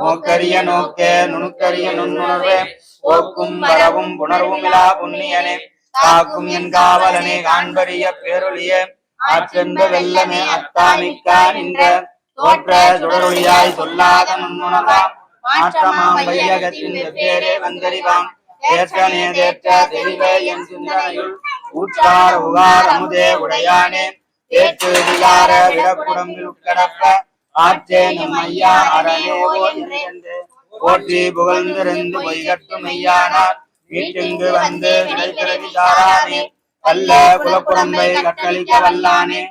நோக்கரிய நோக்கே நுணுக்கரிய நுண்ணுணர்வே போக்கும் வரவும் புணர்வும் இலா புண்ணியனே காக்கும் என் காவலனே காண்பரிய பேரொழியே ஆற்றென்ப வெல்லமே அத்தாமிக்கா நின்ற தோற்ற சுடரொளியாய் சொல்லாத நுண்ணுணர்வாம் மாற்றமாம் வையகத்தின் வெவ்வேறே வந்தறிவாம் ஏற்றனே தேற்ற தெளிவே என் சிந்தனையுள் ஊற்றார் உகார் அமுதே உடையானே ஏற்று விகார விடக்குடம்பில் உட்கடப்ப ஆற்றேன் ஐயா அரணே என்று போற்றி புகழ்ந்திருந்து பொய்கட்டு மெய்யானார் வீட்டிங்கு வந்து விடைபிறவி சாரானே கல்ல குலப்புறம்பை கட்டளிக்க வல்லானே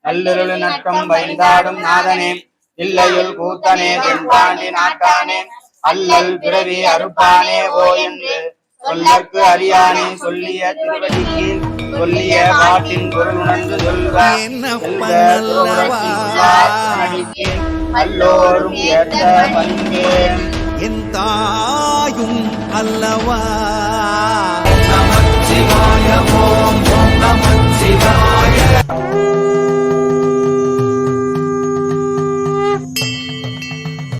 நல்லிருளு நட்டம் பயந்தாடும் நாதனே இல்லையுள் கூத்தனே தென்பாண்டி நாட்டானே அல்லல் பிறவி அறுப்பானே ஓ என்று சொல்லற்கு அறியானே சொல்லிய திருவடிக்கு சொல்லிய பாட்டின் பொருள் உணர்ந்து சொல்வார் எல்லோரும் ஏற்ற பண்பே என் தாயும் அல்லவா